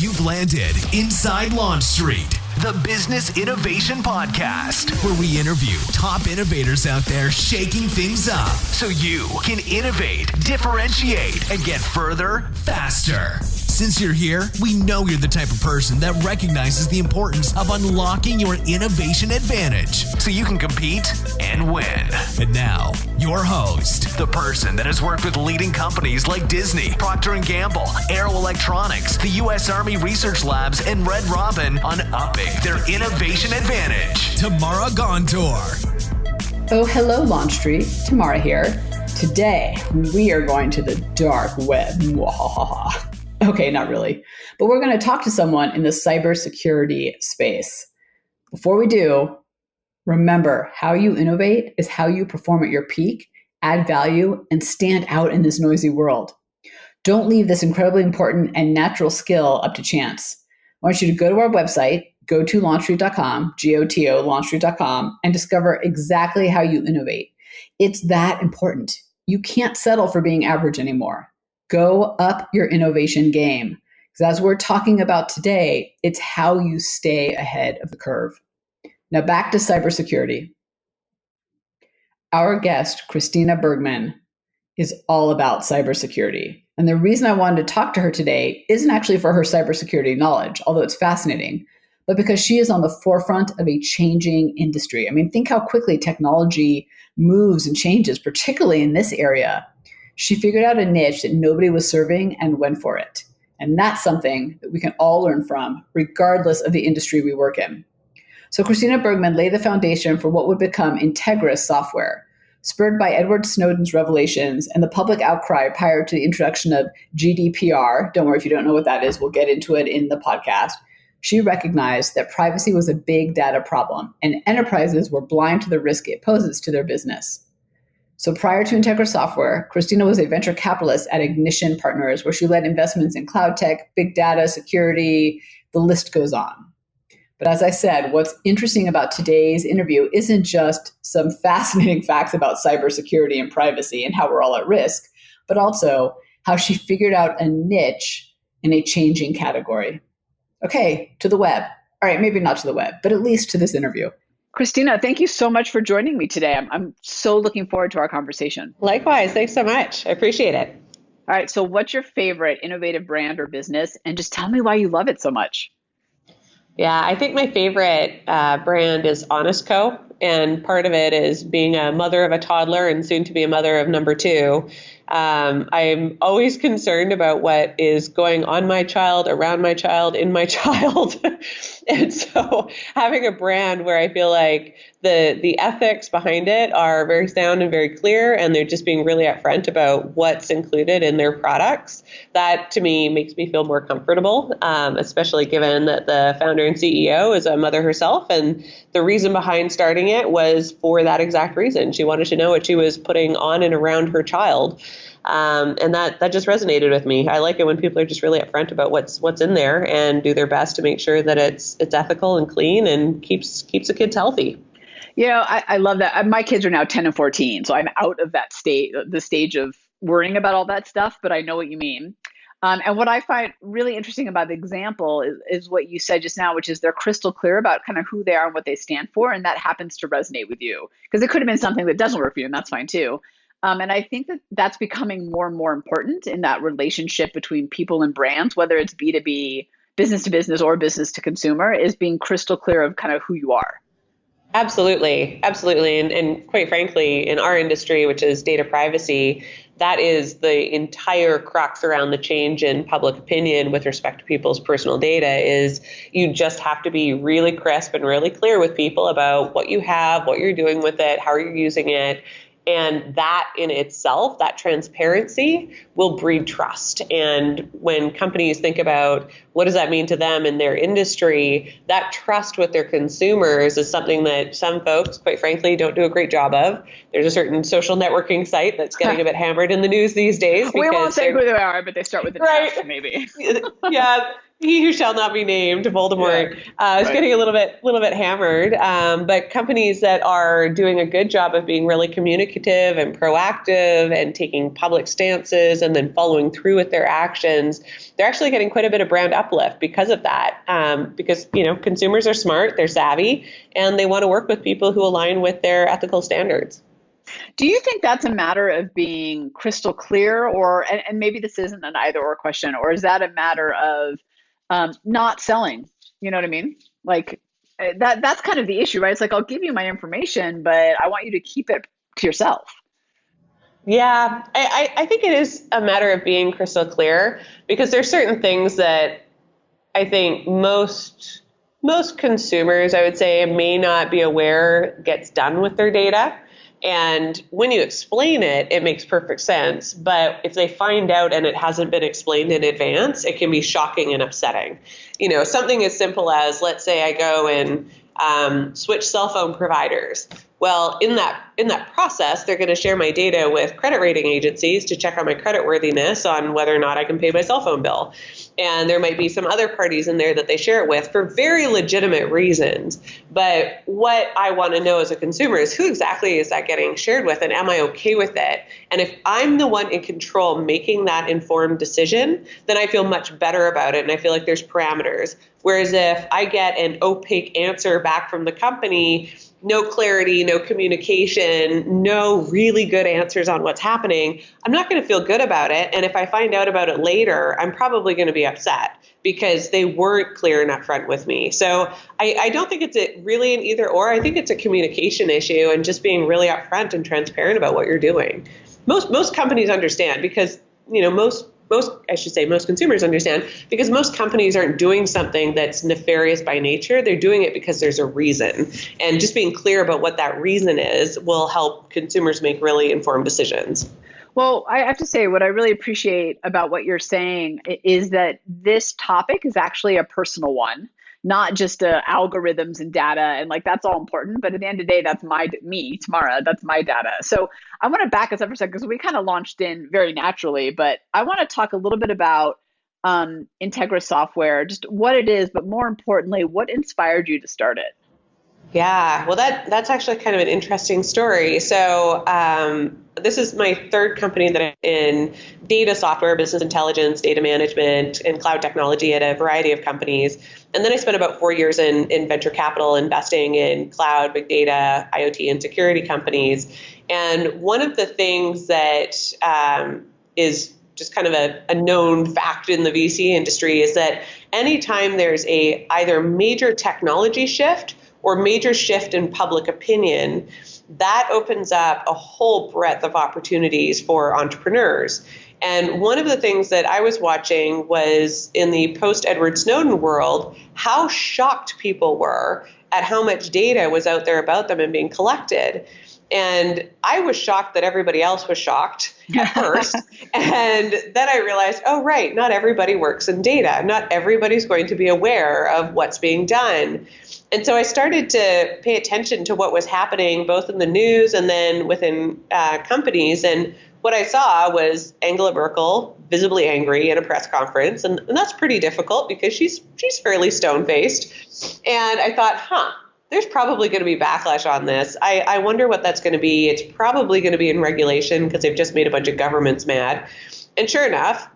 You've landed inside Launch Street, the Business Innovation Podcast, where we interview top innovators out there shaking things up so you can innovate, differentiate, and get further faster. Since you're here, we know you're the type of person that recognizes the importance of unlocking your innovation advantage so you can compete and win. And now, your host, the person that has worked with leading companies like Disney, Procter & Gamble, Aero Electronics, the U.S. Army Research Labs, and Red Robin on upping their innovation advantage. Tamara Gontor. Oh, hello, Launch Street. Tamara here. Today, we are going to the dark web. Okay, not really. But we're going to talk to someone in the cybersecurity space. Before we do, remember, how you innovate is how you perform at your peak, add value, and stand out in this noisy world. Don't leave this incredibly important and natural skill up to chance. I want you to go to our website, go to launchstreet.com, G-O-T-O, launchstreet.com, and discover exactly how you innovate. It's that important. You can't settle for being average anymore. Go up your innovation game. Because as we're talking about today, it's how you stay ahead of the curve. Now back to cybersecurity. Our guest, Kristina Bergman, is all about cybersecurity. And the reason I wanted to talk to her today isn't actually for her cybersecurity knowledge, although it's fascinating, but because she is on the forefront of a changing industry. I mean, think how quickly technology moves and changes, particularly in this area. She figured out a niche that nobody was serving and went for it. And that's something that we can all learn from, regardless of the industry we work in. So Kristina Bergman laid the foundation for what would become Integris Software, spurred by Edward Snowden's revelations and the public outcry prior to the introduction of Gdpr. Don't worry if you don't know what that is. We'll get into it in the podcast. She recognized that privacy was a big data problem, and enterprises were blind to the risk it poses to their business. So prior to Integra Software, Kristina was a venture capitalist at Ignition Partners, where she led investments in cloud tech, big data, security, the list goes on. But as I said, what's interesting about today's interview isn't just some fascinating facts about cybersecurity and privacy and how we're all at risk, but also how she figured out a niche in a changing category. Okay, to the web. All right, maybe not to the web, but at least to this interview. Kristina, thank you so much for joining me today. I'm so looking forward to our conversation. Likewise. Thanks so much. I appreciate it. All right. So what's your favorite innovative brand or business? And just tell me why you love it so much. Yeah, I think my favorite brand is Honest Co. And part of it is being a mother of a toddler and soon to be a mother of number two. I'm always concerned about what is going on my child, around my child, in my child. And so having a brand where I feel like the ethics behind it are very sound and very clear, and they're just being really upfront about what's included in their products, that to me makes me feel more comfortable, especially given that the founder and CEO is a mother herself. And the reason behind starting it was for that exact reason. She wanted to know what she was putting on and around her child. And that just resonated with me. I like it when people are just really upfront about what's in there and do their best to make sure that it's ethical and clean and keeps the kids healthy. You know, I love that. My kids are now 10 and 14, so I'm out of that the stage of worrying about all that stuff, but I know what you mean. And what I find really interesting about the example is what you said just now, which is they're crystal clear about kind of who they are and what they stand for, and that happens to resonate with you. Because it could have been something that doesn't work for you, and that's fine too. And I think that that's becoming more and more important in that relationship between people and brands, whether it's B2B, business to business or business to consumer, is being crystal clear of kind of who you are. Absolutely. Absolutely. And quite frankly, in our industry, which is data privacy, that is the entire crux around the change in public opinion with respect to people's personal data. Is you just have to be really crisp and really clear with people about what you have, what you're doing with it, how you're using it. And that in itself, that transparency will breed trust. And when companies think about what does that mean to them in their industry, that trust with their consumers is something that some folks, quite frankly, don't do a great job of. There's a certain social networking site that's getting a bit hammered in the news these days. We won't say who they are, but they start with an right. F, maybe. he who shall not be named, Voldemort, is getting a little bit hammered. But companies that are doing a good job of being really communicative and proactive and taking public stances and then following through with their actions, they're actually getting quite a bit of brand uplift because of that. Because, consumers are smart, they're savvy, and they want to work with people who align with their ethical standards. Do you think that's a matter of being crystal clear, and maybe this isn't an either or question, or is that a matter of not selling? You know what I mean? Like that's kind of the issue, right? It's like, I'll give you my information, but I want you to keep it to yourself. Yeah, I think it is a matter of being crystal clear, because there's certain things that I think most consumers, I would say, may not be aware gets done with their data. And when you explain it, it makes perfect sense. But if they find out and it hasn't been explained in advance, it can be shocking and upsetting. Something as simple as, let's say I go and switch cell phone providers. Well, in that process, they're going to share my data with credit rating agencies to check on my creditworthiness on whether or not I can pay my cell phone bill. And there might be some other parties in there that they share it with for very legitimate reasons. But what I want to know as a consumer is, who exactly is that getting shared with, and am I okay with it? And if I'm the one in control making that informed decision, then I feel much better about it, and I feel like there's parameters. Whereas if I get an opaque answer back from the company, no clarity, no communication, no really good answers on what's happening, I'm not going to feel good about it. And if I find out about it later, I'm probably going to be upset because they weren't clear and upfront with me. So I don't think it's really an either or. I think it's a communication issue and just being really upfront and transparent about what you're doing. Most companies understand, because most consumers understand, because most companies aren't doing something that's nefarious by nature. They're doing it because there's a reason. And just being clear about what that reason is will help consumers make really informed decisions. Well, I have to say, what I really appreciate about what you're saying is that this topic is actually a personal one, not just algorithms and data, and like that's all important. But at the end of the day, that's me, Tamara. That's my data. So I want to back us up for a second, because we kind of launched in very naturally. But I want to talk a little bit about Integra Software, just what it is, but more importantly, what inspired you to start it? Yeah, well, that's actually kind of an interesting story. So this is my third company that I'm in: data software, business intelligence, data management, and cloud technology at a variety of companies. And then I spent about 4 years in venture capital investing in cloud, big data, IoT, and security companies. And one of the things that is just kind of a known fact in the VC industry is that anytime there's a either major technology shift or major shift in public opinion, that opens up a whole breadth of opportunities for entrepreneurs. And one of the things that I was watching was, in the post-Edward Snowden world, how shocked people were at how much data was out there about them and being collected. And I was shocked that everybody else was shocked at first. And then I realized, oh, right, not everybody works in data. Not everybody's going to be aware of what's being done. And so I started to pay attention to what was happening both in the news and then within companies. And what I saw was Angela Merkel visibly angry at a press conference. And that's pretty difficult because she's fairly stone-faced. And I thought, there's probably going to be backlash on this. I wonder what that's going to be. It's probably going to be in regulation because they've just made a bunch of governments mad. And sure enough,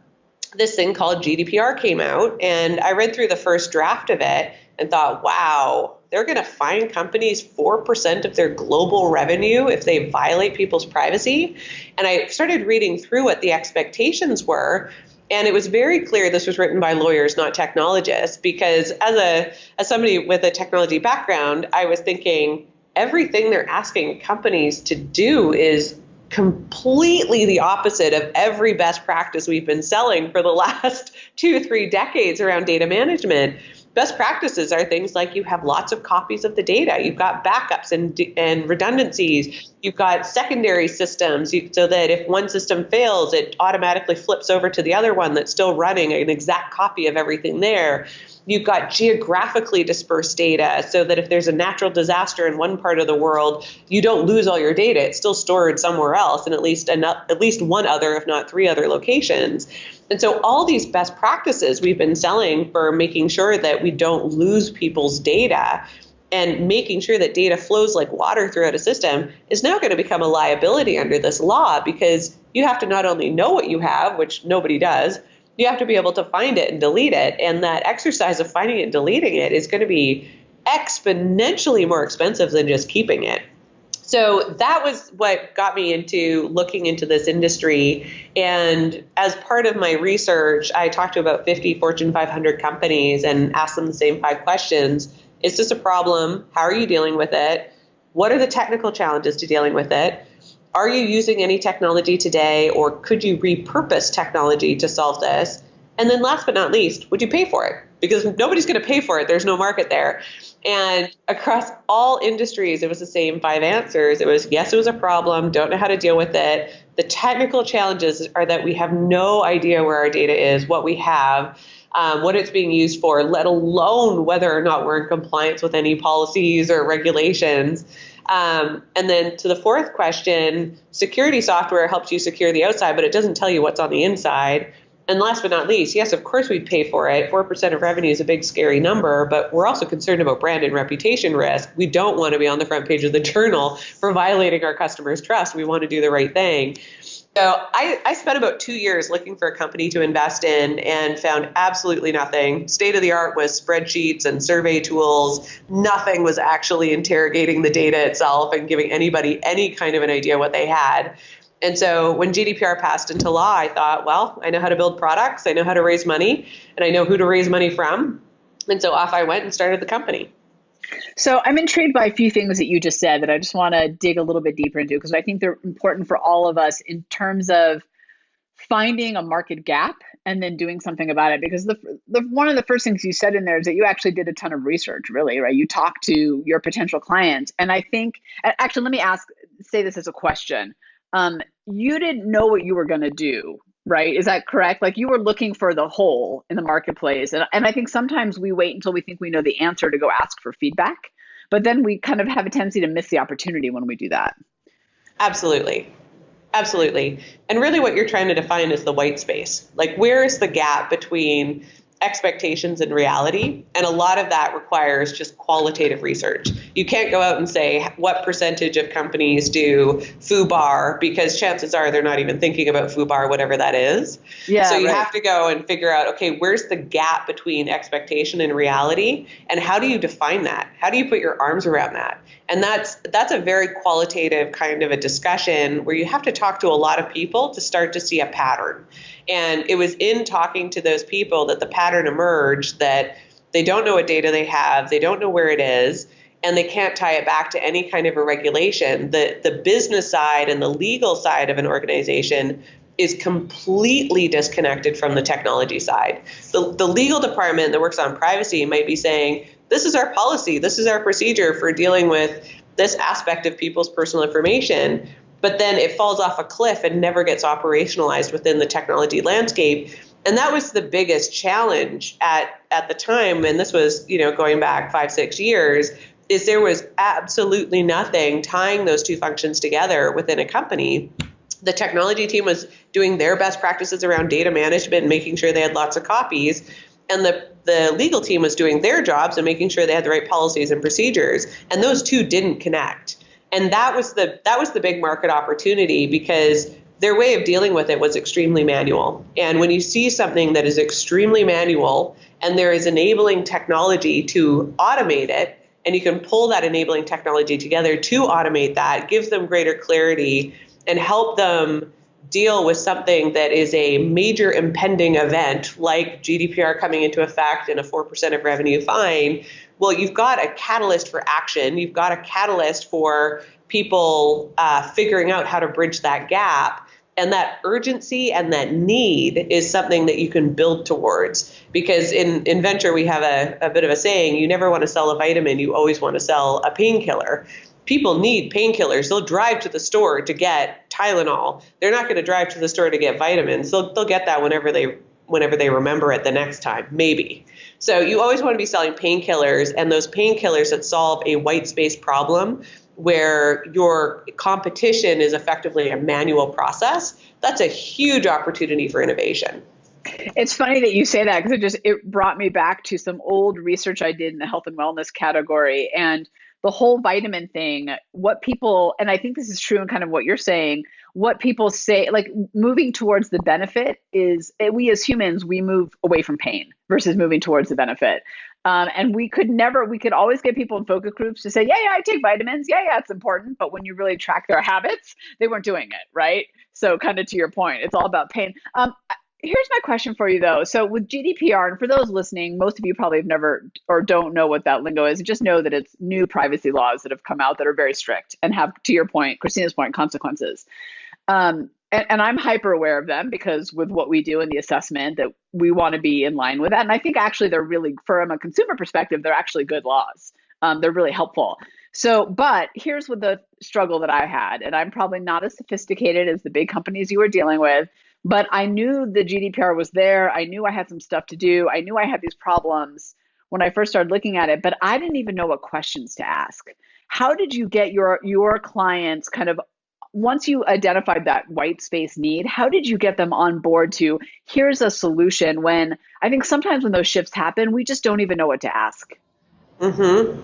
this thing called Gdpr came out, and I read through the first draft of it and thought, wow, they're going to fine companies 4% of their global revenue if they violate people's privacy. And I started reading through what the expectations were. And it was very clear this was written by lawyers, not technologists, because as somebody with a technology background, I was thinking everything they're asking companies to do is completely the opposite of every best practice we've been selling for the last 2-3 decades around data management. Best practices are things like you have lots of copies of the data, you've got backups and redundancies, You've got secondary systems so that if one system fails, it automatically flips over to the other one that's still running an exact copy of everything there. You've got geographically dispersed data so that if there's a natural disaster in one part of the world, you don't lose all your data. It's still stored somewhere else in at least one other, if not three other locations. And so all these best practices we've been selling for making sure that we don't lose people's data and making sure that data flows like water throughout a system is now going to become a liability under this law, because you have to not only know what you have, which nobody does, you have to be able to find it and delete it. And that exercise of finding it and deleting it is going to be exponentially more expensive than just keeping it. So that was what got me into looking into this industry. And as part of my research, I talked to about 50 Fortune 500 companies and asked them the same 5 questions. Is this a problem? How are you dealing with it? What are the technical challenges to dealing with it? Are you using any technology today, or could you repurpose technology to solve this? And then last but not least, would you pay for it? Because nobody's going to pay for it. There's no market there. And across all industries, it was the same 5 answers. It was, yes, it was a problem. Don't know how to deal with it. The technical challenges are that we have no idea where our data is, what we have, what it's being used for, let alone whether or not we're in compliance with any policies or regulations. And then to the 4th question, security software helps you secure the outside, but it doesn't tell you what's on the inside. And last but not least, yes, of course we'd pay for it. 4% of revenue is a big, scary number, but we're also concerned about brand and reputation risk. We don't want to be on the front page of the journal for violating our customers' trust. We want to do the right thing. So I spent about 2 years looking for a company to invest in and found absolutely nothing. State of the art was spreadsheets and survey tools. Nothing was actually interrogating the data itself and giving anybody any kind of an idea what they had. And so when GDPR passed into law, I thought, well, I know how to build products, I know how to raise money, and I know who to raise money from. And so off I went and started the company. So I'm intrigued by a few things that you just said that I just want to dig a little bit deeper into, because I think they're important for all of us in terms of finding a market gap and then doing something about it. Because the one of the first things you said in there is that you actually did a ton of research, really, right? You talked to your potential clients. And I think, actually, let me say this as a question. You didn't know what you were going to do, right? Is that correct? Like, you were looking for the hole in the marketplace. And I think sometimes we wait until we think we know the answer to go ask for feedback, but then we kind of have a tendency to miss the opportunity when we do that. Absolutely. Absolutely. And really what you're trying to define is the white space. Like, where is the gap between expectations and reality? And a lot of that requires just qualitative research. You can't go out and say what percentage of companies do FUBAR, because chances are they're not even thinking about FUBAR, whatever that is. Yeah, so you right. have to go and figure out, okay, where's the gap between expectation and reality? And how do you define that? How do you put your arms around that? And that's a very qualitative kind of a discussion where you have to talk to a lot of people to start to see a pattern. And it was in talking to those people that the pattern emerged that they don't know what data they have, they don't know where it is, and they can't tie it back to any kind of a regulation. The business side and the legal side of an organization is completely disconnected from the technology side. The legal department that works on privacy might be saying, this is our policy, this is our procedure for dealing with this aspect of people's personal information. But then it falls off a cliff and never gets operationalized within the technology landscape. And that was the biggest challenge at the time, and this was, going back 5-6 years, is there was absolutely nothing tying those two functions together within a company. The technology team was doing their best practices around data management and making sure they had lots of copies. And the legal team was doing their jobs and making sure they had the right policies and procedures. And those two didn't connect. And that was the big market opportunity, because their way of dealing with it was extremely manual. And when you see something that is extremely manual and there is enabling technology to automate it, and you can pull that enabling technology together to automate that, gives them greater clarity and help them deal with something that is a major impending event like GDPR coming into effect and a 4% of revenue fine. Well, you've got a catalyst for action. You've got a catalyst for people figuring out how to bridge that gap. And that urgency and that need is something that you can build towards. Because in venture, we have a bit of a saying, you never want to sell a vitamin, you always want to sell a painkiller. people need painkillers. They'll drive to the store to get Tylenol. They're not going to drive to the store to get vitamins. They'll get that whenever they remember it the next time, maybe. So you always want to be selling painkillers, and those painkillers that solve a white space problem where your competition is effectively a manual process. That's a huge opportunity for innovation. It's funny that you say that, because it brought me back to some old research I did in the health and wellness category, and the whole vitamin thing, what people, and I think this is true in kind of what you're saying, what people say, like moving towards the benefit is, we as humans, we move away from pain versus moving towards the benefit. And we could always get people in focus groups to say, yeah, I take vitamins. Yeah, it's important. But when you really track their habits, they weren't doing it, right? So kind of to your point, it's all about pain. Here's my question for you, though. So with GDPR, and for those listening, most of you probably have never or don't know what that lingo is. Just know that it's new privacy laws that have come out that are very strict and have, to your point, Christina's point, consequences. And I'm hyper aware of them, because with what we do in the assessment, that we want to be in line with that. And I think actually they're really, from a consumer perspective, they're actually good laws. They're really helpful. So, but here's what the struggle that I had, and I'm probably not as sophisticated as the big companies you were dealing with, but I knew the GDPR was there. I knew I had some stuff to do. I knew I had these problems when I first started looking at it, but I didn't even know what questions to ask. How did you get your clients kind of, once you identified that white space need, how did you get them on board to, here's a solution, when I think sometimes when those shifts happen, we just don't even know what to ask? Mm-hmm.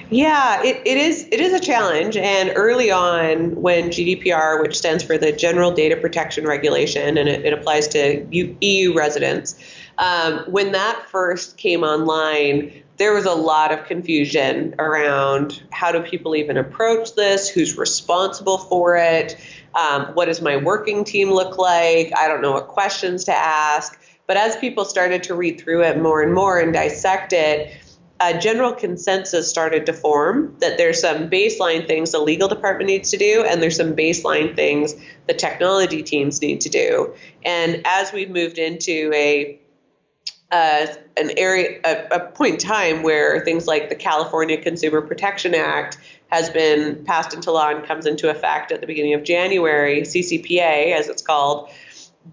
Yeah, it is a challenge. And early on, when GDPR, which stands for the General Data Protection Regulation, and it applies to EU residents, when that first came online, there was a lot of confusion around how do people even approach this, who's responsible for it, what does my working team look like, I don't know what questions to ask. But as people started to read through it more and more and dissect it, a general consensus started to form that there's some baseline things the legal department needs to do, and there's some baseline things the technology teams need to do. And as we've moved into a point in time where things like the California Consumer Protection Act has been passed into law and comes into effect at the beginning of January, CCPA as it's called,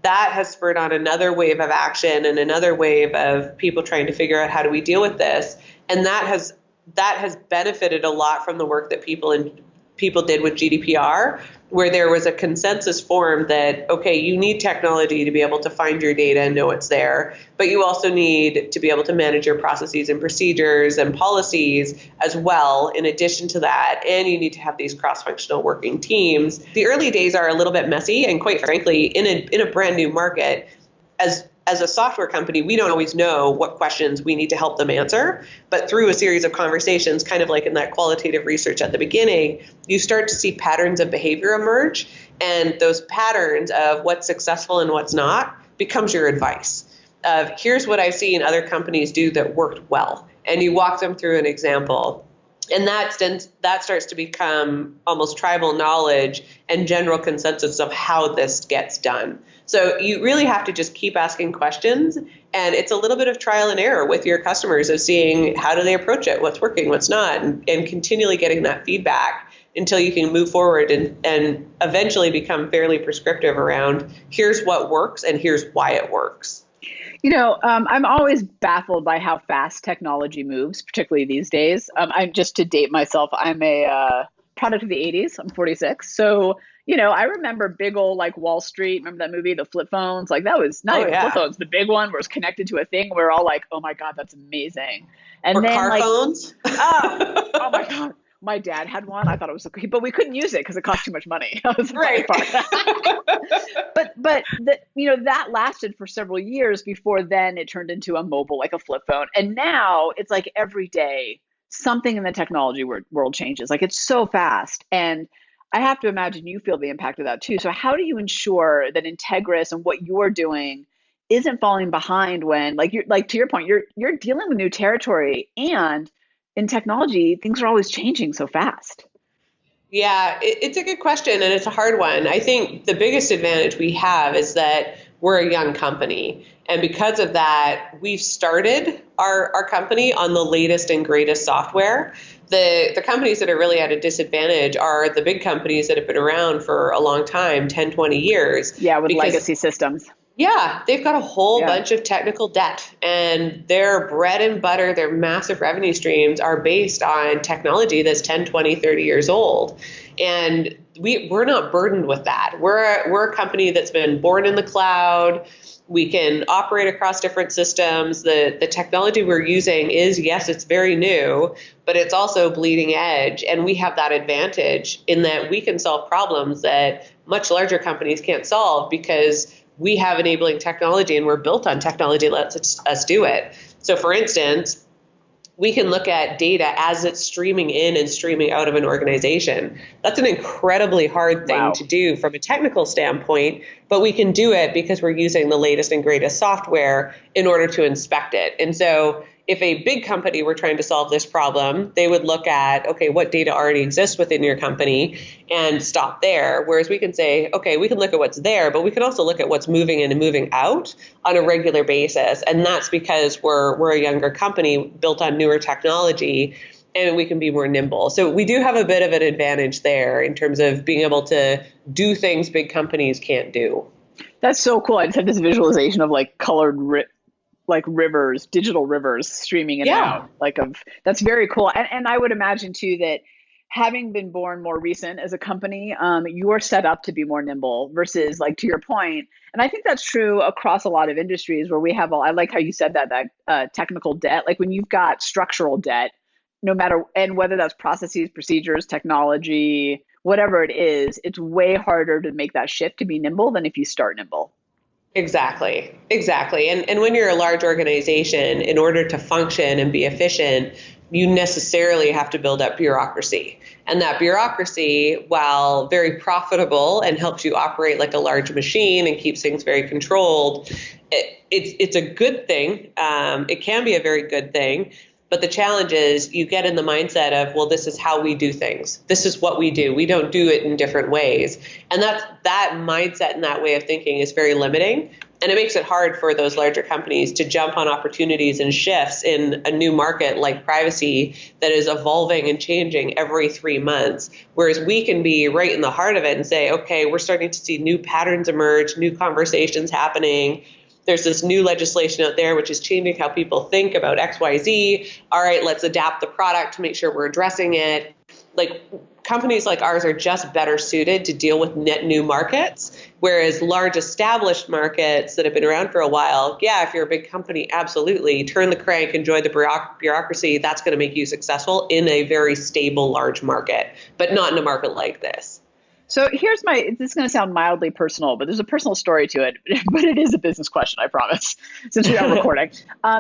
that has spurred on another wave of action and another wave of people trying to figure out how do we deal with this. And that has benefited a lot from the work that people did with GDPR, where there was a consensus formed that, okay, you need technology to be able to find your data and know it's there, but you also need to be able to manage your processes and procedures and policies as well in addition to that, and you need to have these cross-functional working teams. The early days are a little bit messy, and quite frankly, in a brand new market, as a software company, we don't always know what questions we need to help them answer. But through a series of conversations, kind of like in that qualitative research at the beginning, you start to see patterns of behavior emerge. And those patterns of what's successful and what's not becomes your advice of, here's what I've seen other companies do that worked well. And you walk them through an example. And that starts to become almost tribal knowledge and general consensus of how this gets done. So you really have to just keep asking questions, and it's a little bit of trial and error with your customers of seeing how do they approach it, what's working, what's not, and continually getting that feedback until you can move forward and eventually become fairly prescriptive around here's what works and here's why it works. You know, I'm always baffled by how fast technology moves, particularly these days. I'm just to date myself, I'm a product of the 80s. I'm 46. So, you know, I remember big old like Wall Street. Remember that movie, the flip phones? Like that was not even flip phones, the big one where it was connected to a thing. We're all like, oh my God, that's amazing. And or then car phones. Oh my God. My dad had one. I thought it was okay, but we couldn't use it because it cost too much money. That was the funny part. but that lasted for several years before then it turned into a mobile, like a flip phone. And now it's like every day something in the technology world changes. Like it's so fast. And I have to imagine you feel the impact of that too. So how do you ensure that Integris and what you're doing isn't falling behind when, like to your point, you're dealing with new territory, and in technology, things are always changing so fast? Yeah, it's a good question, and it's a hard one. I think the biggest advantage we have is that we're a young company. And because of that, we've started our company on the latest and greatest software. The companies that are really at a disadvantage are the big companies that have been around for a long time, 10, 20 years. Yeah, with legacy systems. Yeah, they've got a whole bunch of technical debt, and their bread and butter, their massive revenue streams are based on technology that's 10, 20, 30 years old. And we're not burdened with that. We're a company that's been born in the cloud. We can operate across different systems. The technology we're using is, yes, it's very new, but it's also bleeding edge. And we have that advantage in that we can solve problems that much larger companies can't solve because we have enabling technology and we're built on technology that lets us do it. So for instance, we can look at data as it's streaming in and streaming out of an organization. That's an incredibly hard thing to do from a technical standpoint, but we can do it because we're using the latest and greatest software in order to inspect it. And so if a big company were trying to solve this problem, they would look at, okay, what data already exists within your company and stop there. Whereas we can say, okay, we can look at what's there, but we can also look at what's moving in and moving out on a regular basis. And that's because we're a younger company built on newer technology, and we can be more nimble. So we do have a bit of an advantage there in terms of being able to do things big companies can't do. That's so cool. I just had this visualization of like colored like rivers, digital rivers streaming in and out. That's very cool. And I would imagine too that having been born more recent as a company, you are set up to be more nimble versus, like, to your point. And I think that's true across a lot of industries where we have I like how you said that technical debt, like when you've got structural debt, no matter, and whether that's processes, procedures, technology, whatever it is, it's way harder to make that shift to be nimble than if you start nimble. Exactly. And when you're a large organization, in order to function and be efficient, you necessarily have to build up bureaucracy. And that bureaucracy, while very profitable and helps you operate like a large machine and keeps things very controlled, it's a good thing. It can be a very good thing. But the challenge is you get in the mindset of, well, this is how we do things. This is what we do. We don't do it in different ways. And that mindset and that way of thinking is very limiting. And it makes it hard for those larger companies to jump on opportunities and shifts in a new market like privacy that is evolving and changing every 3 months. Whereas we can be right in the heart of it and say, okay, we're starting to see new patterns emerge, new conversations happening. There's this new legislation out there which is changing how people think about XYZ. All right, let's adapt the product to make sure we're addressing it. Like, companies like ours are just better suited to deal with net new markets, whereas large established markets that have been around for a while, yeah, if you're a big company, absolutely, turn the crank, enjoy the bureaucracy. That's going to make you successful in a very stable large market, but not in a market like this. So here's this is going to sound mildly personal, but there's a personal story to it, but it is a business question, I promise, since we are recording.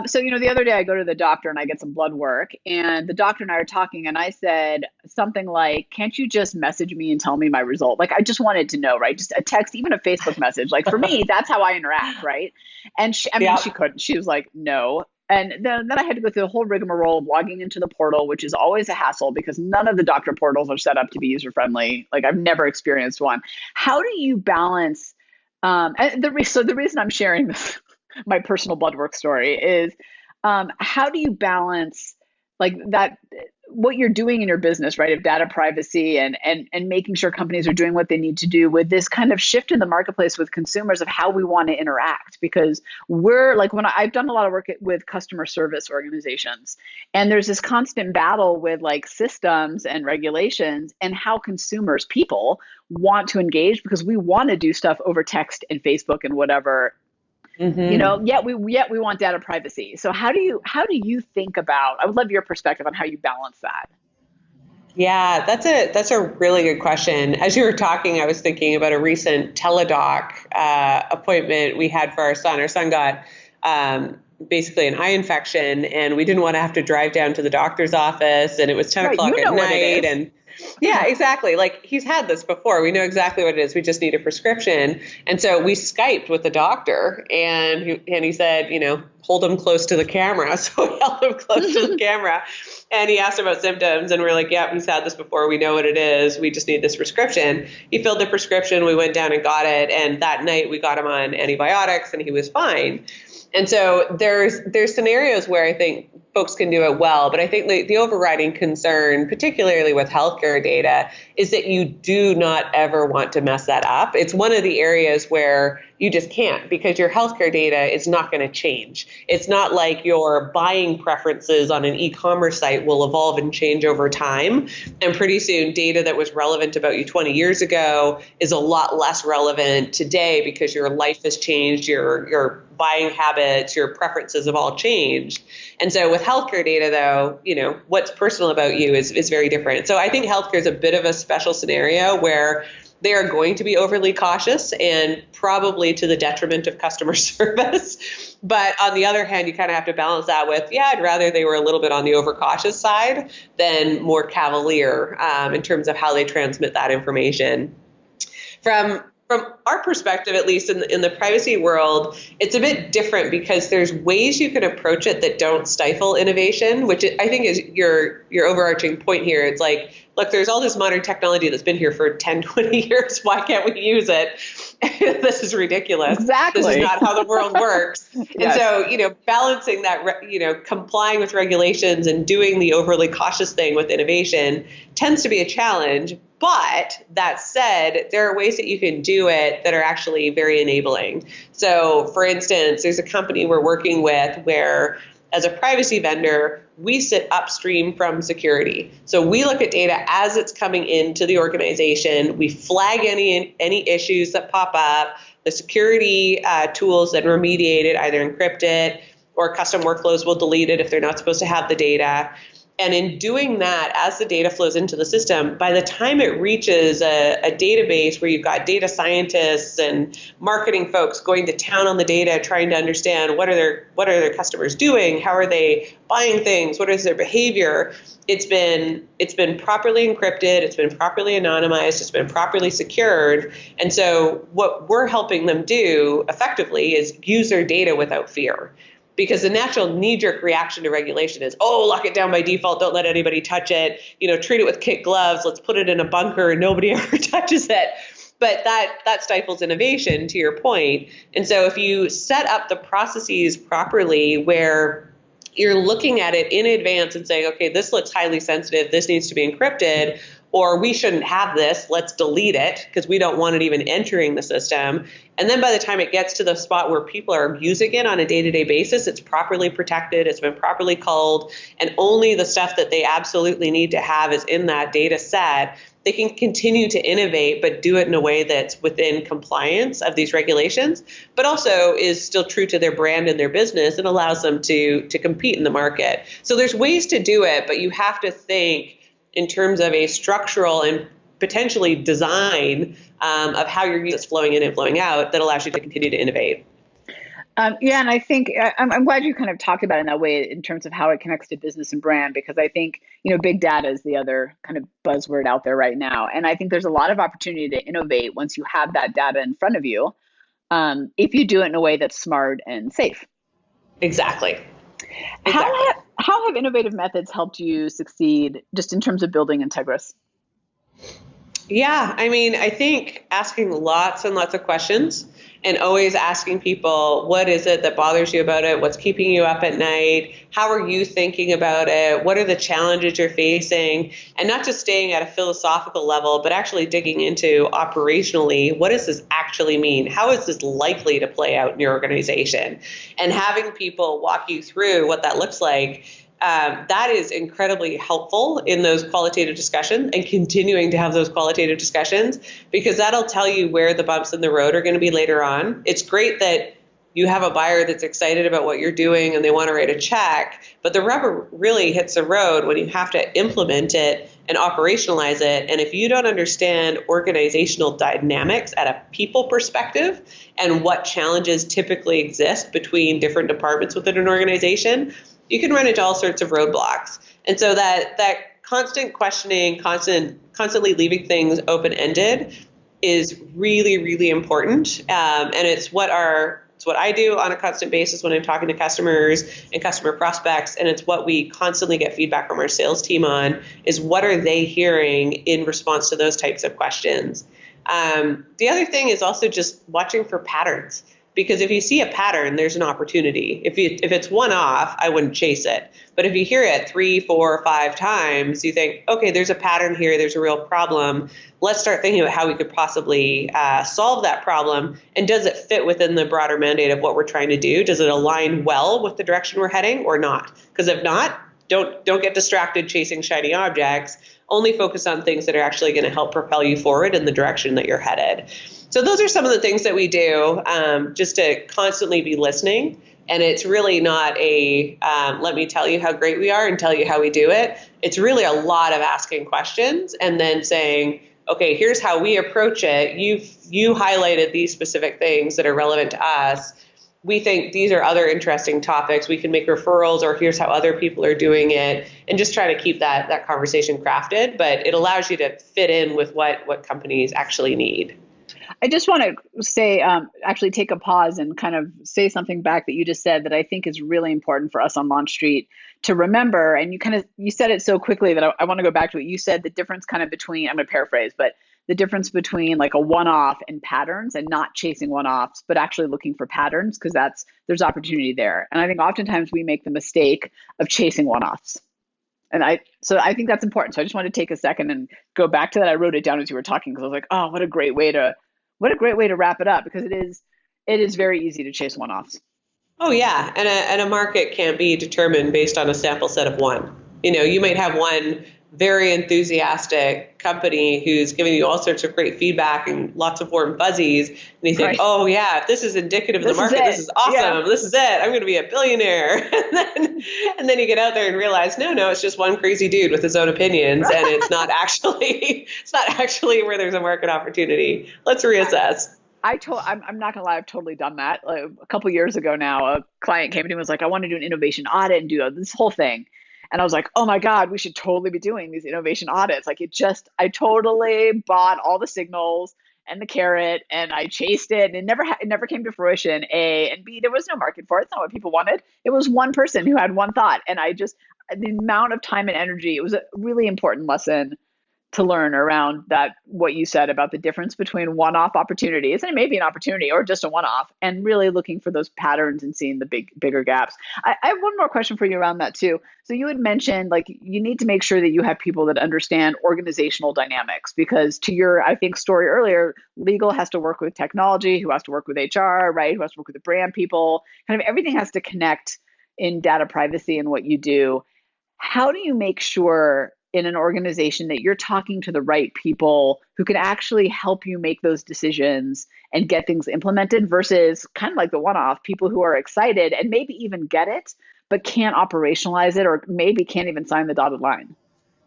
So, the other day I go to the doctor and I get some blood work, and the doctor and I are talking, and I said something like, can't you just message me and tell me my result? Like, I just wanted to know, right? Just a text, even a Facebook message. Like, for me, that's how I interact, right? And she couldn't. She was like, no. And then I had to go through the whole rigmarole of logging into the portal, which is always a hassle because none of the doctor portals are set up to be user-friendly. Like, I've never experienced one. How do you balance the reason I'm sharing this, my personal blood work story, is how do you balance like that, what you're doing in your business, right, of data privacy and making sure companies are doing what they need to do with this kind of shift in the marketplace with consumers of how we want to interact? Because we're like, I've done a lot of work with customer service organizations, and there's this constant battle with like systems and regulations and how consumers, people, want to engage because we want to do stuff over text and Facebook and whatever. Mm-hmm. Yet we want data privacy. So how do you think about? I would love your perspective on how you balance that. Yeah, that's a really good question. As you were talking, I was thinking about a recent teledoc appointment we had for our son. Our son got basically an eye infection, and we didn't want to have to drive down to the doctor's office, and it was 10 o'clock at night, and Yeah, exactly. Like, he's had this before. We know exactly what it is. We just need a prescription. And so we Skyped with the doctor, and he said, hold him close to the camera. So we held him close to the camera, and he asked about symptoms, and we're like, yeah, he's had this before. We know what it is. We just need this prescription. He filled the prescription. We went down and got it. And that night we got him on antibiotics, and he was fine. And so there's scenarios where I think folks can do it well, but I think the overriding concern, particularly with healthcare data, is that you do not ever want to mess that up. It's one of the areas where you just can't, because your healthcare data is not going to change. It's not like your buying preferences on an e-commerce site will evolve and change over time. And pretty soon, data that was relevant about you 20 years ago is a lot less relevant today because your life has changed, your buying habits, your preferences have all changed. And so with healthcare data, though, what's personal about you is very different. So I think healthcare is a bit of a special scenario where they are going to be overly cautious and probably to the detriment of customer service. But on the other hand, you kind of have to balance that with, I'd rather they were a little bit on the overcautious side than more cavalier in terms of how they transmit that information. From our perspective, at least in the privacy world, it's a bit different because there's ways you can approach it that don't stifle innovation, which I think is your overarching point here. It's like, look, there's all this modern technology that's been here for 10, 20 years. Why can't we use it? This is ridiculous. Exactly. This is not how the world works. Yes. And so, balancing that, complying with regulations and doing the overly cautious thing with innovation tends to be a challenge. But that said, there are ways that you can do it that are actually very enabling. So, for instance, there's a company we're working with where, as a privacy vendor, we sit upstream from security. So we look at data as it's coming into the organization. We flag any issues that pop up. The security tools that remediate it either encrypt it or custom workflows will delete it if they're not supposed to have the data. And in doing that, as the data flows into the system, by the time it reaches a database where you've got data scientists and marketing folks going to town on the data, trying to understand what are their customers doing, how are they buying things, what is their behavior, it's been properly encrypted, it's been properly anonymized, it's been properly secured. And so what we're helping them do effectively is use their data without fear. Because the natural knee-jerk reaction to regulation is, lock it down by default, don't let anybody touch it, treat it with kid gloves, let's put it in a bunker and nobody ever touches it. But that stifles innovation, to your point. And so if you set up the processes properly where you're looking at it in advance and saying, okay, this looks highly sensitive, this needs to be encrypted, or we shouldn't have this, let's delete it because we don't want it even entering the system. And then by the time it gets to the spot where people are using it on a day-to-day basis, it's properly protected, it's been properly culled, and only the stuff that they absolutely need to have is in that data set. They can continue to innovate, but do it in a way that's within compliance of these regulations, but also is still true to their brand and their business and allows them to compete in the market. So there's ways to do it, but you have to think in terms of a structural and potentially design of how your use is flowing in and flowing out that allows you to continue to innovate. And I think I'm glad you kind of talked about it in that way in terms of how it connects to business and brand, because I think, big data is the other kind of buzzword out there right now. And I think there's a lot of opportunity to innovate once you have that data in front of you, if you do it in a way that's smart and safe. Exactly. How have innovative methods helped you succeed just in terms of building Integris? Yeah, I think asking lots and lots of questions and always asking people, what is it that bothers you about it? What's keeping you up at night? How are you thinking about it? What are the challenges you're facing? And not just staying at a philosophical level, but actually digging into operationally, what does this actually mean? How is this likely to play out in your organization? And having people walk you through what that looks like, that is incredibly helpful in those qualitative discussions and continuing to have those qualitative discussions, because that'll tell you where the bumps in the road are going to be later on. It's great that you have a buyer that's excited about what you're doing and they want to write a check, but the rubber really hits the road when you have to implement it and operationalize it. And if you don't understand organizational dynamics at a people perspective and what challenges typically exist between different departments within an organization, you can run into all sorts of roadblocks. And so that constant questioning, constant constantly leaving things open-ended is really, really important. And it's what I do on a constant basis when I'm talking to customers and customer prospects. And it's what we constantly get feedback from our sales team on, is what are they hearing in response to those types of questions. The other thing is also just watching for patterns. Because if you see a pattern, there's an opportunity. If it's one-off, I wouldn't chase it. But if you hear it 3, 4, 5 times, you think, okay, there's a pattern here. There's a real problem. Let's start thinking about how we could possibly solve that problem. And does it fit within the broader mandate of what we're trying to do? Does it align well with the direction we're heading or not? Because if not, don't get distracted chasing shiny objects. Only focus on things that are actually going to help propel you forward in the direction that you're headed. So those are some of the things that we do, just to constantly be listening. And it's really not a let me tell you how great we are and tell you how we do it. It's really a lot of asking questions and then saying, okay, here's how we approach it. You highlighted these specific things that are relevant to us. We think these are other interesting topics. We can make referrals, or here's how other people are doing it, and just try to keep that conversation crafted. But it allows you to fit in with what companies actually need. I just want to say, actually take a pause and kind of say something back that you just said that I think is really important for us on Launch Street to remember. And you said it so quickly that I want to go back to it. You said the difference kind of between, I'm going to paraphrase, but the difference between like a one-off and patterns, and not chasing one-offs, but actually looking for patterns, because there's opportunity there. And I think oftentimes we make the mistake of chasing one-offs. So I think that's important. So I just wanted to take a second and go back to that. I wrote it down as you were talking, because I was like, oh, what a great way to wrap it up, because it is very easy to chase one-offs. Oh yeah, and a market can't be determined based on a sample set of one. You might have one very enthusiastic company who's giving you all sorts of great feedback and lots of warm fuzzies, and you think, oh yeah, if this is indicative of the market, this is awesome. Yeah. This is it. I'm going to be a billionaire. and then you get out there and realize, no, it's just one crazy dude with his own opinions, and it's not actually where there's a market opportunity. Let's reassess. I'm not gonna lie, I've totally done that. Like, a couple years ago now, a client came to me and was like, I want to do an innovation audit and do this whole thing. And I was like, oh my God, we should totally be doing these innovation audits. Like I totally bought all the signals and the carrot, and I chased it, and it never came to fruition. A, and B, there was no market for it. It's not what people wanted. It was one person who had one thought. And the amount of time and energy, it was a really important lesson to learn around that, what you said about the difference between one-off opportunities, and it may be an opportunity or just a one-off, and really looking for those patterns and seeing the bigger gaps. I have one more question for you around that too. So you had mentioned, like, you need to make sure that you have people that understand organizational dynamics, because to your, I think, story earlier, legal has to work with technology, who has to work with HR, right? Who has to work with the brand people, kind of everything has to connect in data privacy and what you do. How do you make sure in an organization that you're talking to the right people who can actually help you make those decisions and get things implemented, versus kind of like the one-off people who are excited and maybe even get it, but can't operationalize it, or maybe can't even sign the dotted line?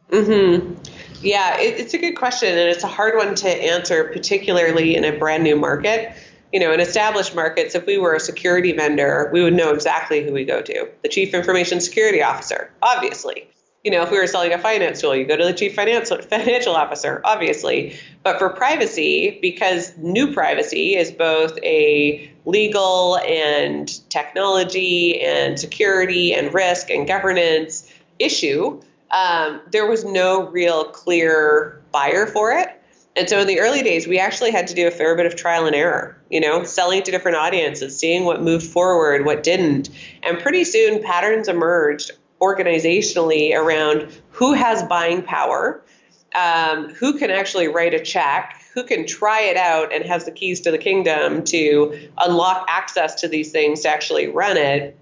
Mm-hmm. Yeah, it's a good question, and it's a hard one to answer, particularly in a brand new market. In established markets, if we were a security vendor, we would know exactly who we go to. The chief information security officer, obviously. If we were selling a finance tool, you go to the chief financial officer, obviously. But for privacy, because new privacy is both a legal and technology and security and risk and governance issue, there was no real clear buyer for it. And so in the early days, we actually had to do a fair bit of trial and error, selling to different audiences, seeing what moved forward, what didn't. And pretty soon patterns emerged organizationally around who has buying power, who can actually write a check, who can try it out and has the keys to the kingdom to unlock access to these things to actually run it.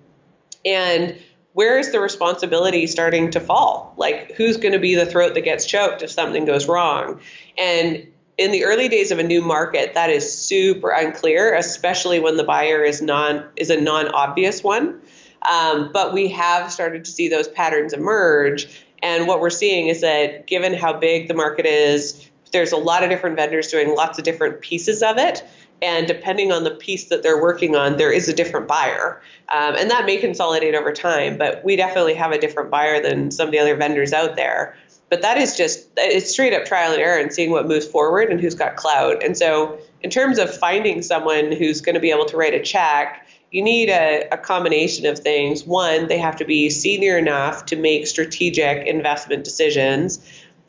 And where is the responsibility starting to fall? Like, who's going to be the throat that gets choked if something goes wrong? And in the early days of a new market, that is super unclear, especially when the buyer is a non-obvious one. But we have started to see those patterns emerge. And what we're seeing is that given how big the market is, there's a lot of different vendors doing lots of different pieces of it. And depending on the piece that they're working on, there is a different buyer. And that may consolidate over time, but we definitely have a different buyer than some of the other vendors out there. But that is it's straight up trial and error and seeing what moves forward and who's got clout. And so in terms of finding someone who's going to be able to write a check, you need a combination of things. One, they have to be senior enough to make strategic investment decisions.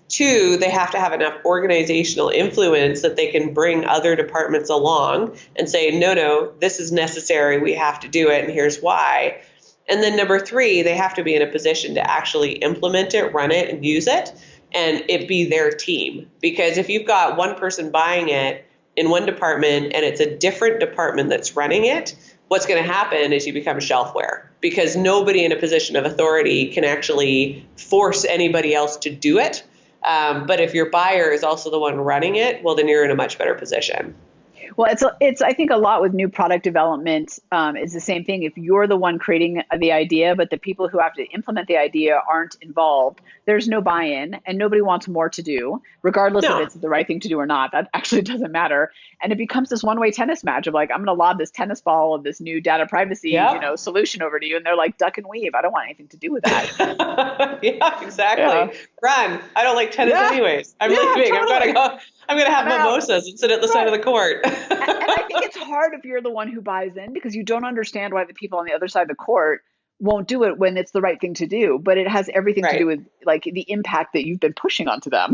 Two, they have to have enough organizational influence that they can bring other departments along and say, no, this is necessary. We have to do it. And here's why. And then number three, they have to be in a position to actually implement it, run it, and use it, and it be their team. Because if you've got one person buying it in one department and it's a different department that's running it, what's going to happen is you become shelfware, because nobody in a position of authority can actually force anybody else to do it. But if your buyer is also the one running it, well, then you're in a much better position. Well, it's I think a lot with new product development is the same thing. If you're the one creating the idea, but the people who have to implement the idea aren't involved, there's no buy-in and nobody wants more to do, regardless if it's the right thing to do or not. That actually doesn't matter. And it becomes this one-way tennis match of like, I'm going to lob this tennis ball of this new data privacy solution over to you. And they're like, duck and weave. I don't want anything to do with that. Yeah, exactly. Yeah. Run. I don't like tennis anyways. I'm leaving. Totally. I'm going to have mimosas and sit at the side of the court. And I think it's hard if you're the one who buys in, because you don't understand why the people on the other side of the court won't do it when it's the right thing to do. But it has everything to do with like the impact that you've been pushing onto them.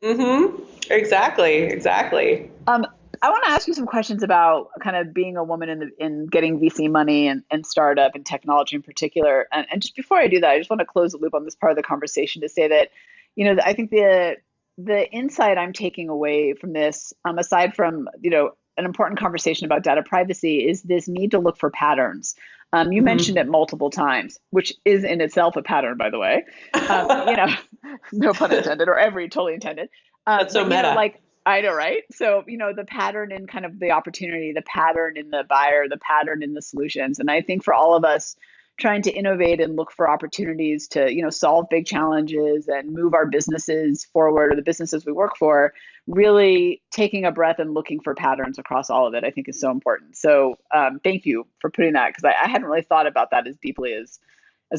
Mm-hmm. Exactly. I want to ask you some questions about kind of being a woman in getting VC money and startup and technology in particular. And just before I do that, I just want to close the loop on this part of the conversation to say that, I think the insight I'm taking away from this, aside from, an important conversation about data privacy, is this need to look for patterns. You mentioned it multiple times, which is in itself a pattern, by the way. No pun intended, or every totally intended. That's so meta. I know, right? So, the pattern in kind of the opportunity, the pattern in the buyer, the pattern in the solutions. And I think for all of us trying to innovate and look for opportunities to, solve big challenges and move our businesses forward, or the businesses we work for, really taking a breath and looking for patterns across all of it, I think is so important. So thank you for putting that, because I hadn't really thought about that as deeply as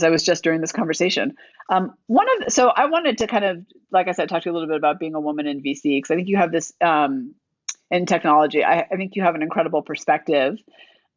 I was just during this conversation. So I wanted to kind of, like I said, talk to you a little bit about being a woman in VC, because I think you have this in technology. I think you have an incredible perspective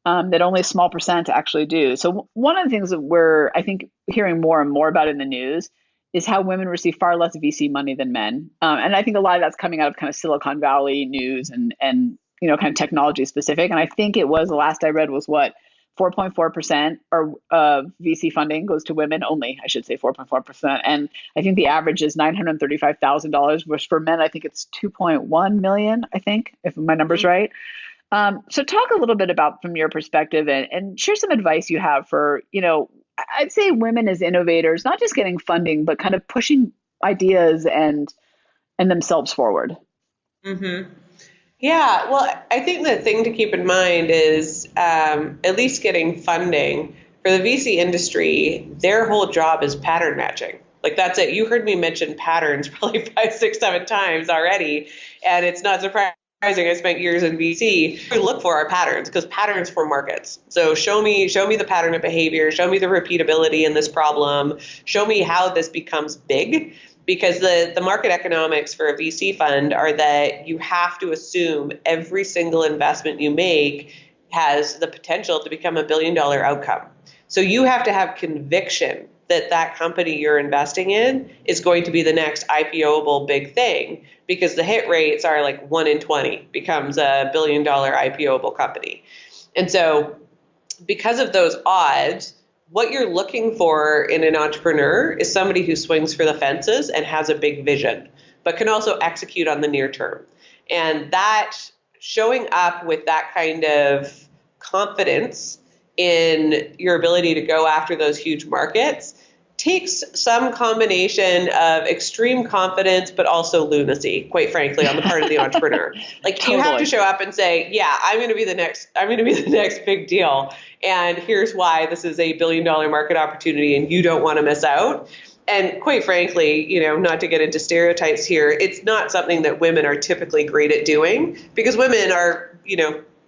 that only a small percent actually do. So one of the things that we're, I think, hearing more and more about in the news is how women receive far less VC money than men. And I think a lot of that's coming out of kind of Silicon Valley news and kind of technology specific. And I think it was, the last I read was 4.4% or VC funding goes to women only, I should say 4.4%. And I think the average is $935,000, which for men, I think it's 2.1 million, I think, if my number's right. So talk a little bit about, from your perspective, and share some advice you have for, I'd say women as innovators, not just getting funding, but kind of pushing ideas and themselves forward. Mm-hmm. Yeah, well, I think the thing to keep in mind is at least getting funding for the VC industry, their whole job is pattern matching. Like, that's it. You heard me mention patterns probably 5, 6, 7 times already, and it's not surprising. I spent years in VC. We look for our patterns, because patterns form markets. So show me the pattern of behavior, show me the repeatability in this problem, show me how this becomes big. Because the market economics for a VC fund are that you have to assume every single investment you make has the potential to become $1 billion outcome. So you have to have conviction that that company you're investing in is going to be the next IPO-able big thing, because the hit rates are like 1 in 20 becomes a $1 billion IPO-able company. And so because of those odds, what you're looking for in an entrepreneur is somebody who swings for the fences and has a big vision, but can also execute on the near term. And that, showing up with that kind of confidence in your ability to go after those huge markets, takes some combination of extreme confidence, but also lunacy, quite frankly, on the part of the entrepreneur. Like, totally. You have to show up and say, yeah, I'm going to be the next big deal. And here's why this is a $1 billion market opportunity and you don't want to miss out. And quite frankly, not to get into stereotypes here, it's not something that women are typically great at doing, because women are,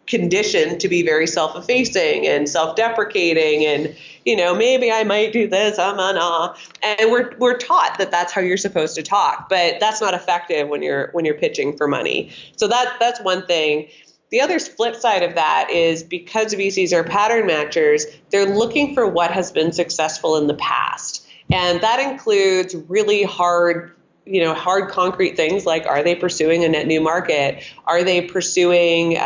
conditioned to be very self-effacing and self-deprecating and, maybe I might do this, and we're taught that that's how you're supposed to talk, but that's not effective when you're pitching for money. So that's one thing. The other flip side of that is because VCs are pattern matchers, they're looking for what has been successful in the past. And that includes really hard concrete things like, are they pursuing a net new market? Are they pursuing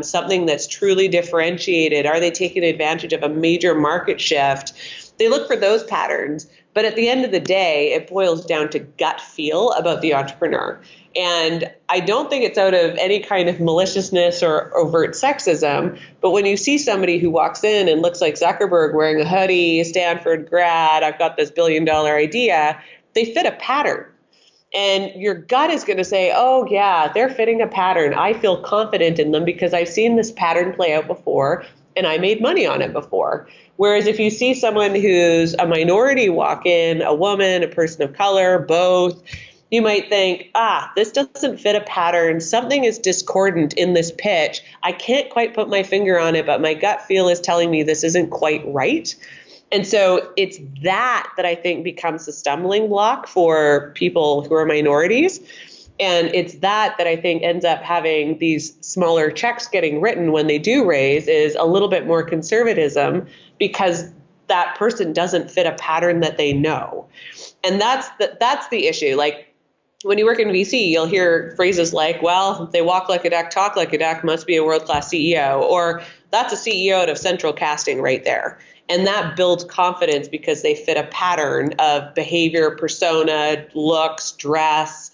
something that's truly differentiated? Are they taking advantage of a major market shift? They look for those patterns. But at the end of the day, it boils down to gut feel about the entrepreneur. And I don't think it's out of any kind of maliciousness or overt sexism. But when you see somebody who walks in and looks like Zuckerberg wearing a hoodie, Stanford grad, I've got this $1 billion idea, they fit a pattern. And your gut is going to say, oh, yeah, they're fitting a pattern. I feel confident in them because I've seen this pattern play out before and I made money on it before. Whereas if you see someone who's a minority walk in, a woman, a person of color, both, you might think, this doesn't fit a pattern. Something is discordant in this pitch. I can't quite put my finger on it, but my gut feel is telling me this isn't quite right. And so it's that I think becomes the stumbling block for people who are minorities. And it's that I think ends up having these smaller checks getting written when they do raise is a little bit more conservatism because that person doesn't fit a pattern that they know. And that's the issue. Like when you work in VC, you'll hear phrases like, well, they walk like a duck, talk like a duck, must be a world-class CEO, or that's a CEO out of central casting right there. And that builds confidence because they fit a pattern of behavior, persona, looks, dress,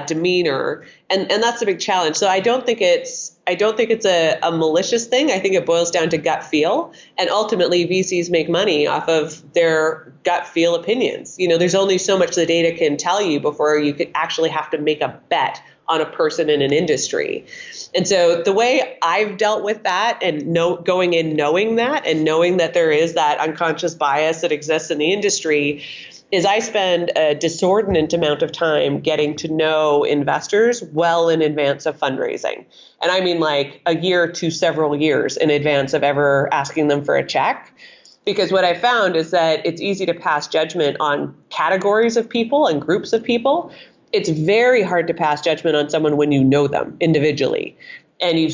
demeanor, and that's a big challenge. So I don't think it's a malicious thing. I think it boils down to gut feel, and ultimately VCs make money off of their gut feel opinions. There's only so much the data can tell you before you could actually have to make a bet on a person in an industry. And so the way I've dealt with that and going in knowing that and knowing that there is that unconscious bias that exists in the industry is I spend a disordinate amount of time getting to know investors well in advance of fundraising. And I mean like a year to several years in advance of ever asking them for a check. Because what I found is that it's easy to pass judgment on categories of people and groups of people. It's very hard to pass judgment on someone when you know them individually. And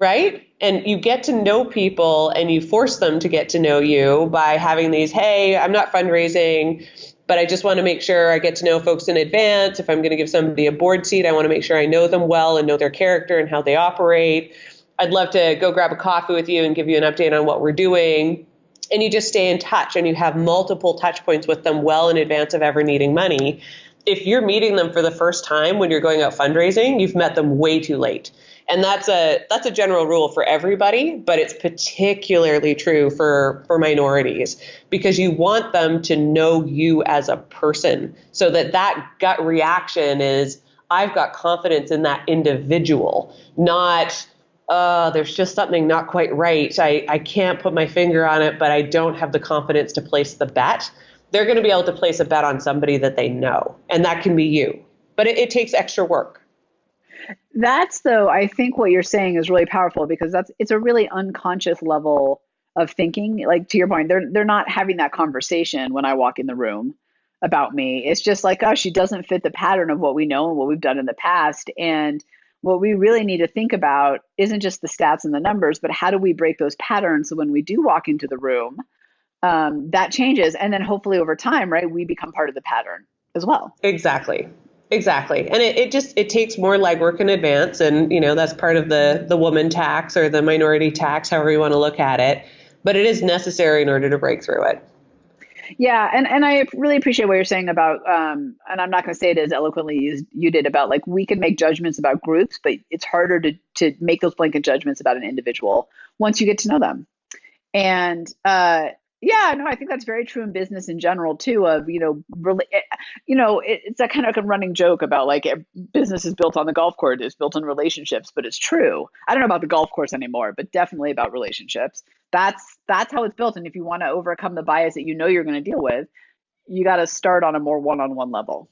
right? And you get to know people and you force them to get to know you by having these, hey, I'm not fundraising, but I just want to make sure I get to know folks in advance. If I'm going to give somebody a board seat, I want to make sure I know them well and know their character and how they operate. I'd love to go grab a coffee with you and give you an update on what we're doing. And you just stay in touch and you have multiple touch points with them well in advance of ever needing money. If you're meeting them for the first time when you're going out fundraising, you've met them way too late. And that's a general rule for everybody, but it's particularly true for minorities because you want them to know you as a person so that gut reaction is, I've got confidence in that individual, not, there's just something not quite right. I can't put my finger on it, but I don't have the confidence to place the bet. They're going to be able to place a bet on somebody that they know, and that can be you. But it takes extra work. That's though, I think what you're saying is really powerful because it's a really unconscious level of thinking. Like to your point, they're not having that conversation when I walk in the room about me. It's just like, oh, she doesn't fit the pattern of what we know and what we've done in the past. And what we really need to think about isn't just the stats and the numbers, but how do we break those patterns so when we do walk into the room, that changes. And then hopefully over time, right, we become part of the pattern as well. Exactly. And it takes more legwork in advance. And, that's part of the woman tax or the minority tax, however you want to look at it. But it is necessary in order to break through it. Yeah. And I really appreciate what you're saying about, and I'm not going to say it as eloquently as you did about like, we can make judgments about groups, but it's harder to make those blanket judgments about an individual once you get to know them. And, yeah, no, I think that's very true in business in general too. Of it's that kind of like a running joke about like business is built on the golf course, it's built on relationships, but it's true. I don't know about the golf course anymore, but definitely about relationships. That's how it's built. And if you want to overcome the bias that you know you're going to deal with, you got to start on a more one-on-one level.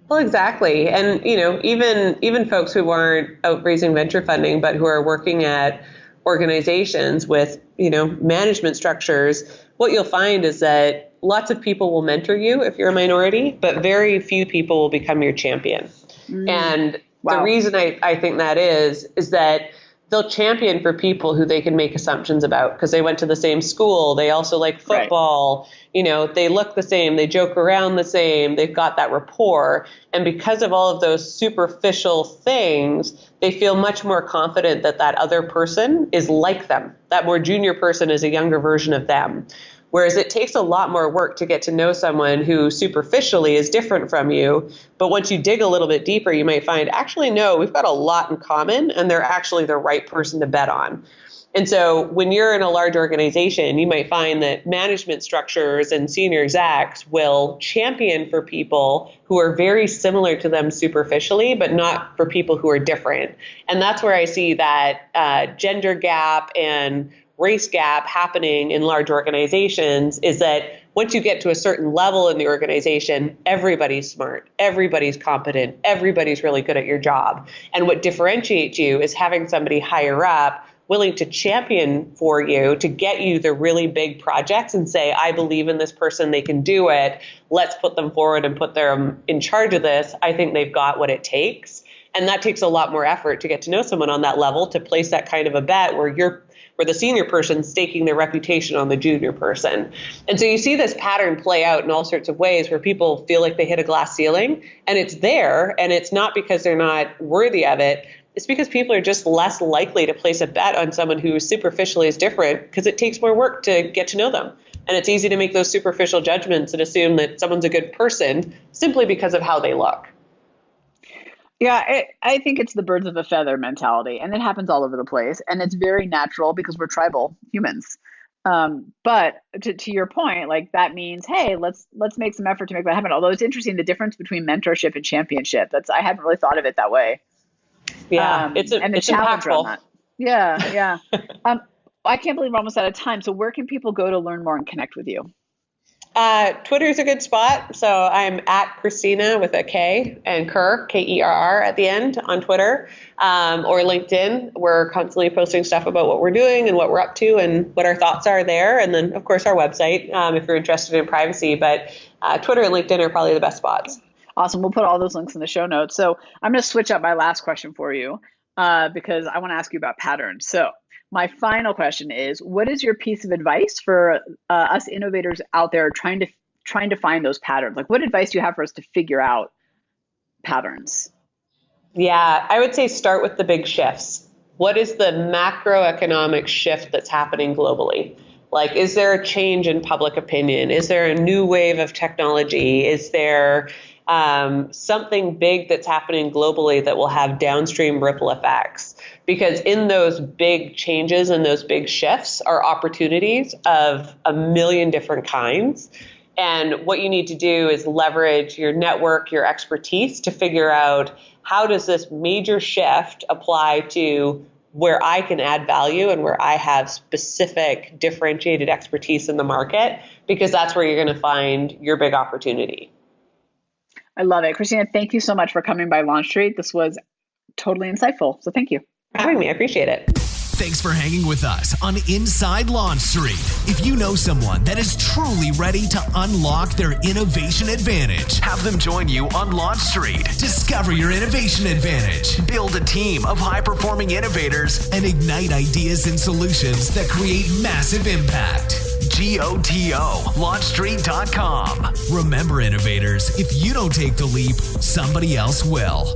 Well, exactly. And, even folks who aren't out raising venture funding, but who are working at organizations with, management structures, what you'll find is that lots of people will mentor you if you're a minority, but very few people will become your champion. And the reason I think that is that they'll champion for people who they can make assumptions about because they went to the same school. They also like football. Right. They look the same. They joke around the same. They've got that rapport. And because of all of those superficial things, they feel much more confident that that other person is like them. That more junior person is a younger version of them. Whereas it takes a lot more work to get to know someone who superficially is different from you. But once you dig a little bit deeper, you might find, actually, no, we've got a lot in common, and they're actually the right person to bet on. And so when you're in a large organization, you might find that management structures and senior execs will champion for people who are very similar to them superficially, but not for people who are different. And that's where I see that gender gap and race gap happening in large organizations is that once you get to a certain level in the organization, everybody's smart, everybody's competent, everybody's really good at your job. And what differentiates you is having somebody higher up willing to champion for you to get you the really big projects and say, I believe in this person, they can do it. Let's put them forward and put them in charge of this. I think they've got what it takes. And that takes a lot more effort to get to know someone on that level, to place that kind of a bet where the senior person staking their reputation on the junior person. And so you see this pattern play out in all sorts of ways where people feel like they hit a glass ceiling, and it's there, and it's not because they're not worthy of it. It's because people are just less likely to place a bet on someone who superficially is different because it takes more work to get to know them. And it's easy to make those superficial judgments and assume that someone's a good person simply because of how they look. Yeah, I think it's the birds of a feather mentality, and it happens all over the place. And it's very natural because we're tribal humans. But to your point, like that means, hey, let's make some effort to make that happen. Although it's interesting, the difference between mentorship and championship. I hadn't really thought of it that way. Yeah, it's challenge impactful. around that. Yeah. I can't believe we're almost out of time. So where can people go to learn more and connect with you? Twitter is a good spot. So I'm at Kristina with a K and Kerr, Kerr at the end on Twitter, or LinkedIn. We're constantly posting stuff about what we're doing and what we're up to and what our thoughts are there. And then, of course, our website if you're interested in privacy. But Twitter and LinkedIn are probably the best spots. Awesome. We'll put all those links in the show notes. So I'm going to switch up my last question for you because I want to ask you about patterns. So my final question is, what is your piece of advice for us innovators out there trying to find those patterns? Like, what advice do you have for us to figure out patterns? Yeah, I would say start with the big shifts. What is the macroeconomic shift that's happening globally? Like, is there a change in public opinion? Is there a new wave of technology? Is there something big that's happening globally that will have downstream ripple effects? Because in those big changes and those big shifts are opportunities of a million different kinds. And what you need to do is leverage your network, your expertise to figure out, how does this major shift apply to where I can add value and where I have specific differentiated expertise in the market? Because that's where you're going to find your big opportunity. I love it. Kristina, thank you so much for coming by Launch Street. This was totally insightful. So thank you for having me. I appreciate it. Thanks for hanging with us on Inside Launch Street. If you know someone that is truly ready to unlock their innovation advantage, have them join you on Launch Street. Discover your innovation advantage. Build a team of high-performing innovators and ignite ideas and solutions that create massive impact. GOTO, launchstreet.com. Remember, innovators, if you don't take the leap, somebody else will.